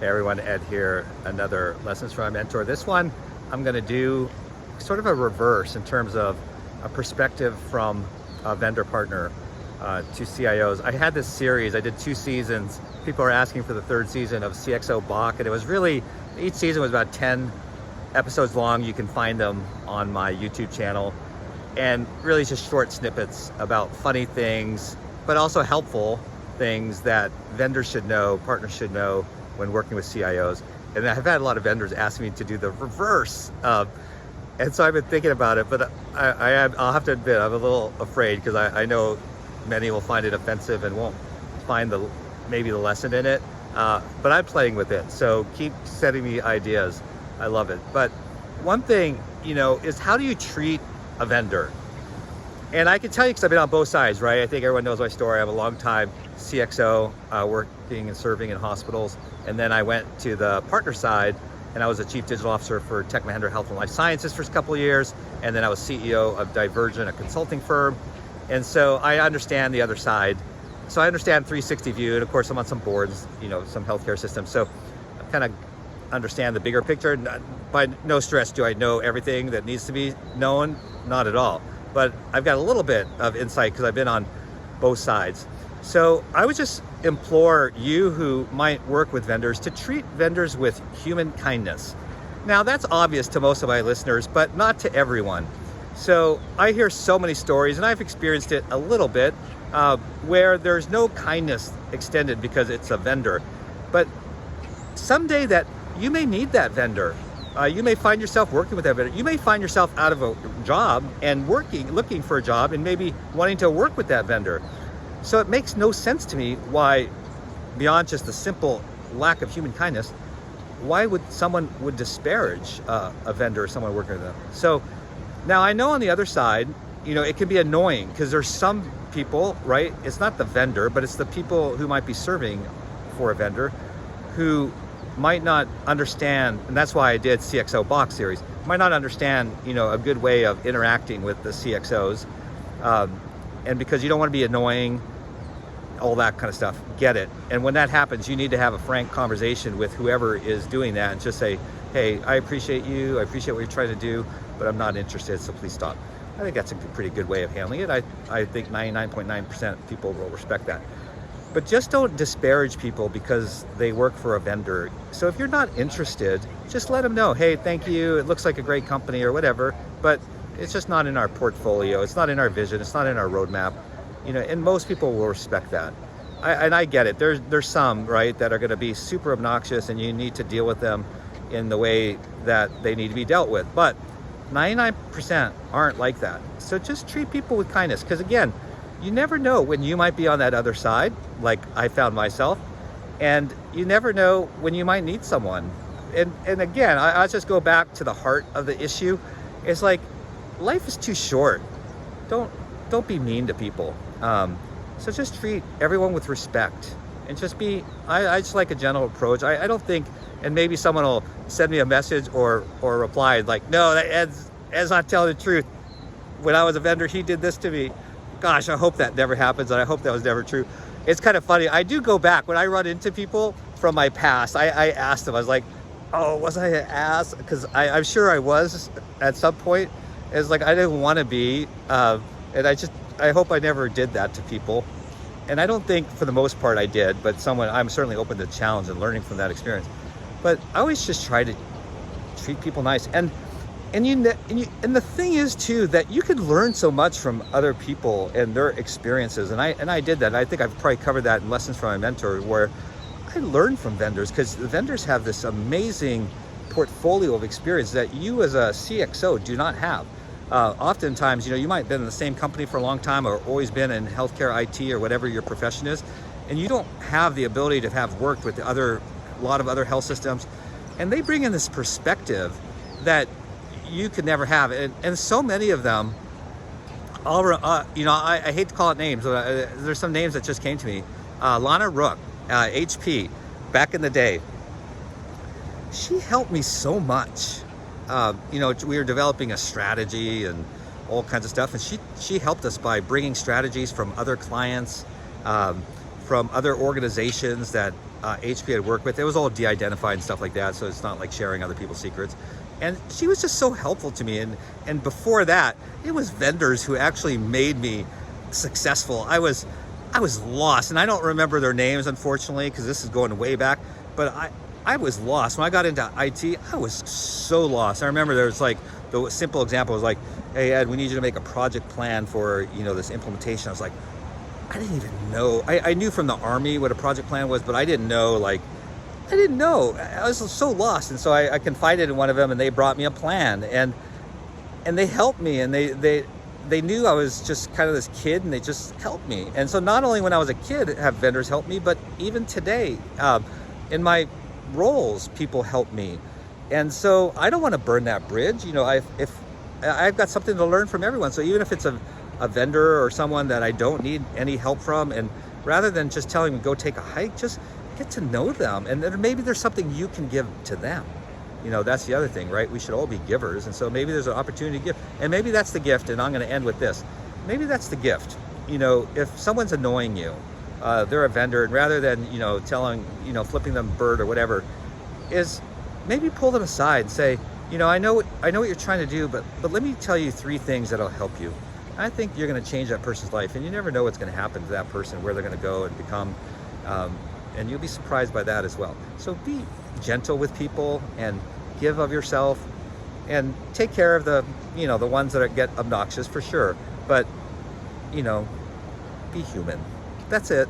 Hey everyone, Ed here, another Lessons from a Mentor. This one, I'm gonna do sort of a reverse in terms of a perspective from a vendor partner to CIOs. I had this series, I did 2 seasons. People are asking for the 3rd season of CXO Bach, and it was really, each season was about 10 episodes long. You can find them on my YouTube channel. And really just short snippets about funny things, but also helpful things that vendors should know, partners should know when working with CIOs. And I've had a lot of vendors ask me to do the reverse. And so I've been thinking about it, but I'll have to admit, I'm a little afraid because I know many will find it offensive and won't find maybe the lesson in it. But I'm playing with it. So keep sending me ideas. I love it. But one thing, is how do you treat a vendor? And I can tell you, because I've been on both sides, right? I think everyone knows my story. I have a long time CXO, working and serving in hospitals. And then I went to the partner side, and I was a chief digital officer for Tech Mahindra Health and Life Sciences for a couple of years. And then I was CEO of Divergent, a consulting firm. And so I understand the other side. So I understand 360 view. And of course, I'm on some boards, some healthcare systems. So I kind of understand the bigger picture. By no stretch do I know everything that needs to be known, not at all. But I've got a little bit of insight because I've been on both sides. So I would just implore you who might work with vendors to treat vendors with human kindness. Now that's obvious to most of my listeners, but not to everyone. So I hear so many stories, and I've experienced it a little bit, where there's no kindness extended because it's a vendor. But someday that you may need that vendor. You may find yourself working with that vendor. You may find yourself out of a job and looking for a job and maybe wanting to work with that vendor. So it makes no sense to me why, beyond just the simple lack of human kindness, why would someone disparage a vendor or someone working with them? So now I know on the other side, it can be annoying because there's some people, right? It's not the vendor, but it's the people who might be serving for a vendor who might not understand, and that's why I did CXO Box series, might not understand, a good way of interacting with the CXOs. And because you don't want to be annoying, all that kind of stuff, get it. And when that happens, you need to have a frank conversation with whoever is doing that and just say, hey, I appreciate you, I appreciate what you're trying to do, but I'm not interested, so please stop. I think that's a pretty good way of handling it. I think 99.9% of people will respect that. But just don't disparage people because they work for a vendor. So if you're not interested, just let them know, hey, thank you, it looks like a great company or whatever, but it's just not in our portfolio, it's not in our vision, it's not in our roadmap, and most people will respect that. I get it, there's some, right, that are gonna be super obnoxious and you need to deal with them in the way that they need to be dealt with, but 99% aren't like that. So just treat people with kindness, because again, you never know when you might be on that other side, like I found myself, and you never know when you might need someone. And again, I'll just go back to the heart of the issue. It's like, life is too short. Don't be mean to people. So just treat everyone with respect and just I just like a gentle approach. I don't think, and maybe someone will send me a message or reply like, no, Ed's not telling the truth. When I was a vendor, he did this to me. Gosh, I hope that never happens, and I hope that was never true. It's kind of funny. I do go back when I run into people from my past. I asked them, I was like, oh, was I an ass? Because I'm sure I was at some point. It's like I didn't want to be, and I hope I never did that to people. And I don't think for the most part I did, but I'm certainly open to challenge and learning from that experience. But I always just try to treat people nice. And the thing is too, that you can learn so much from other people and their experiences. And I did that. I think I've probably covered that in Lessons from a Mentor, where I learned from vendors, because the vendors have this amazing portfolio of experience that you as a CXO do not have. Oftentimes, you might have been in the same company for a long time, or always been in healthcare, IT, or whatever your profession is, and you don't have the ability to have worked with a lot of other health systems, and they bring in this perspective that you could never have. And so many of them, I hate to call it names, but there's some names that just came to me. Lana Rook, HP, back in the day, she helped me so much. We were developing a strategy and all kinds of stuff, and she helped us by bringing strategies from other clients, from other organizations that HP had worked with, it was all de-identified and stuff like that, so it's not like sharing other people's secrets. And she was just so helpful to me. And before that, it was vendors who actually made me successful. I was lost, and I don't remember their names, unfortunately, because this is going way back, but I was lost. When I got into IT, I was so lost. I remember there was like, the simple example was like, hey Ed, we need you to make a project plan for, you know, this implementation. I was like, I didn't even know. I knew from the Army what a project plan was, but I didn't know, like, I didn't know. I was so lost. And so I confided in one of them, and they brought me a plan, and they helped me, and they knew I was just kind of this kid, and they just helped me. And so not only when I was a kid have vendors help me, but even today, in my roles, people help me. And so I don't want to burn that bridge. You know, if I've got something to learn from everyone. So even if it's a vendor or someone that I don't need any help from, and rather than just telling them go take a hike, just get to know them, and then maybe there's something you can give to them. You know, that's the other thing, right? We should all be givers, and so maybe there's an opportunity to give, and maybe that's the gift. And I'm going to end with this. Maybe that's the gift. You know, if someone's annoying you, they're a vendor, and rather than, you know, telling, you know, flipping them a bird or whatever, is maybe pull them aside and say, you know, I know what you're trying to do, but let me tell you 3 things that'll help you. I think you're going to change that person's life, and you never know what's going to happen to that person, where they're going to go and become, and you'll be surprised by that as well. So be gentle with people and give of yourself, and take care of the, you know, the ones that get obnoxious for sure, but, you know, be human. That's it.